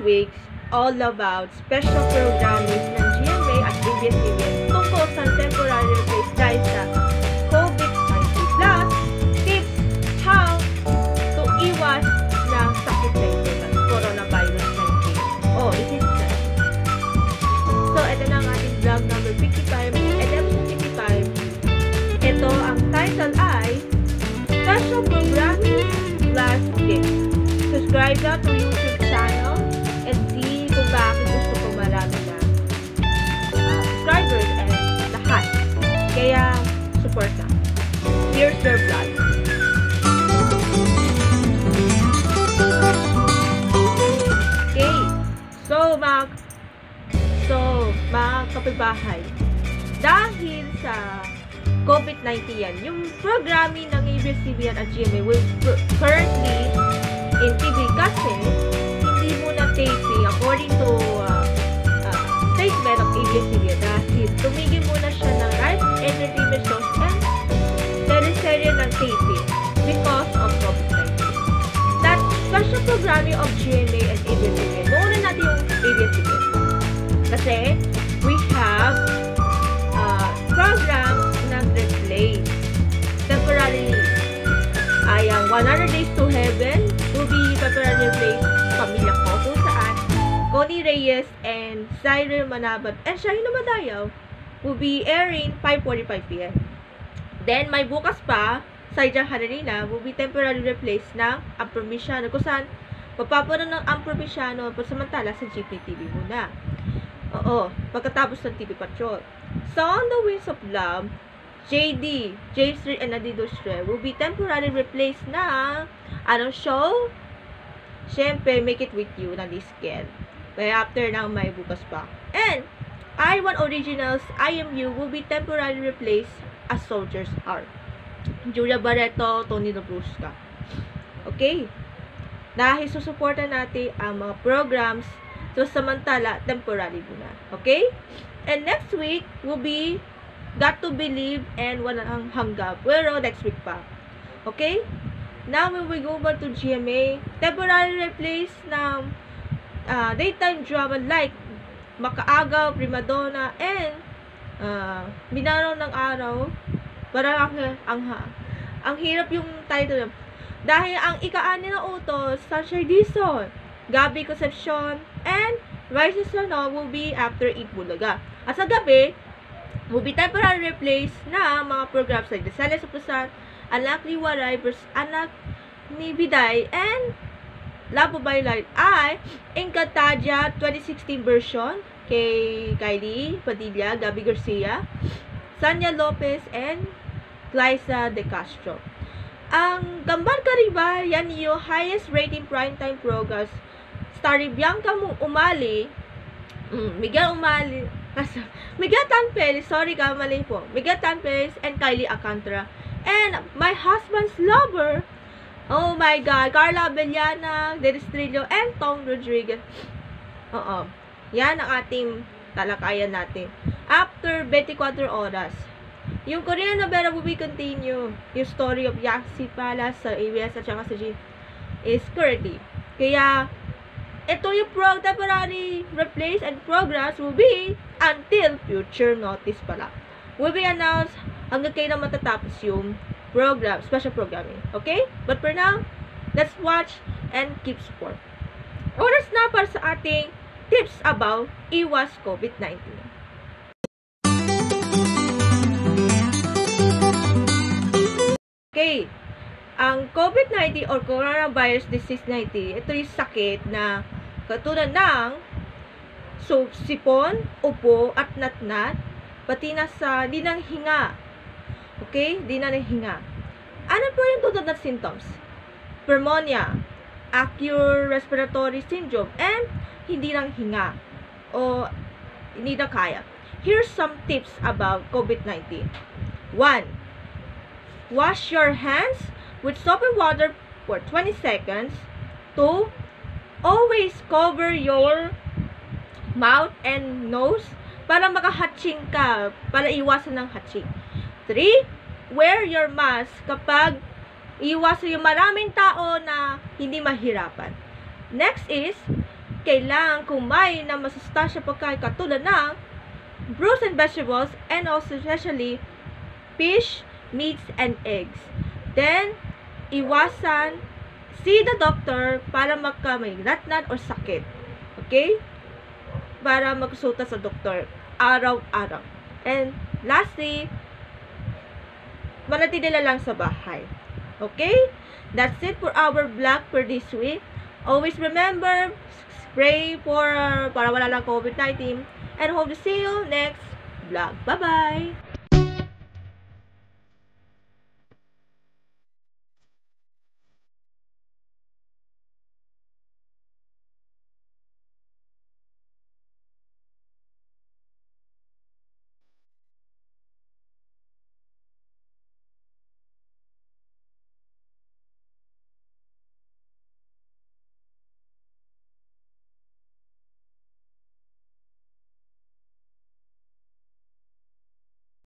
week all about special programs ng GMA at ABS-CBN tungkol sa temporary replace dahil sa COVID-19 plus tips how to iwas ng sakit na ito ng coronavirus 19. Oh, it is that. So, ito na ang ating vlog number 55 and episode 55. Ito, ang title ay Special Programming Plus Tips. Subscribe na to YouTube channel and see kung bakit gusto ko marami na subscribers and lahat. Kaya, support na. Here's your vlog. Okay. So, mga kapitbahay, dahil sa COVID-19 yan, yung programming ng ABS-CBN at GMA will currently in TV kasi hindi muna taping according to statement of ABS-CBN dahil tumigil muna siya ng live entertainment shows and teleserye ng taping because of COVID-19. That special programming of GMA and ABS-CBN, muna natin yung ABS-CBN kasi we have program ng replay temporarily. Ang 100 Days to Heaven will be temporary replace Pamilya Ko, kung saan Connie Reyes and Cyril Manabat and Shahina Madayaw will be airing 5:45 p.m. Then, may bukas pa, Saijang Hanarina will be temporary replace ng Amprovinciano, kung saan papaparoon ng Amprovinciano pasamantala sa GPTV muna. Oo, pagkatapos ng TV Patrol. So, on the Wings of Love, JD, James Street and Adido Street will be temporarily replaced na anong show? Siyempre, Make It With You na Lisken. Kaya after na may bukas pa. And, I1 Originals, IMU will be temporarily replaced as Soldiers Are. Julia Barreto, Tony Dobrusca. Okay? Dahil susuportan natin ang mga programs so samantala, temporary muna. Okay? And next week will be Got to Believe and Walang Hanggap. Pero next week pa. Okay? Now, when we go back to GMA, temporary replace ng daytime drama like Makaagaw, Primadonna, and Binaraw ng Araw. Parang ang hirap yung title. Dahil ang ika-ani na utos, Sunshine Dizon, Gabi Concepcion, and Rises Lano will be after 8 Bulaga. At sa gabi, will be temporary replace na mga programs like The Silence of the Sun, Anak ni Waray versus Anak ni Biday, and Labo by Light ay Encantadia 2016 version kay Kylie Padilla, Gabi Garcia, Sanya Lopez, and Liza De Castro. Ang Gambar Kariba, yan yung highest rating primetime programs starring Bianca Umali, Miguel Tanpeles, sorry ka, mali po, Miguel Tanpeles and Kylie Alcantara, and My Husband's Lover, oh my God, Carla Abellana, Dennis Trillo, and Tom Rodriguez. Yan ang ating talakayan natin. After 24 oras, yung Korean novela will be continue. Yung story of Yaxi Palace sa ABS at saka sa G is currently. Kaya, ito yung temporary replace and programs will be until future notice pala. Will be announced hanggang kayo na matatapos yung program, special programming. Okay? But for now, let's watch and keep support. Oras na para sa ating tips about iwas COVID-19. Okay. Ang COVID-19 or coronavirus disease 19, ito yung sakit na katulad ng sipon, upo, at natnat, pati na sa di ng hinga. Okay? Di na ng hinga. Ano po yung tutod na symptoms? Pneumonia, acute respiratory syndrome, and hindi ng hinga o hindi na kaya. Here's some tips about COVID-19. 1. Wash your hands with soap and water for 20 seconds. 2. Always cover your mouth and nose para makahatching ka, para iwasan ng hatching. 3. Wear your mask kapag iwasan yung maraming tao na hindi mahirapan. Next is, kailangan kumain ng masustansya pagkain katulad ng fruits and vegetables, and also especially fish, meats, and eggs. Then, iwasan see the doctor para magkamay natnan or sakit. Okay? Para magsulta sa doktor araw-araw. And lastly, manatili na lang sa bahay. Okay? That's it for our vlog for this week. Always remember, pray for para wala lang COVID-19, and hope to see you next vlog. Bye-bye!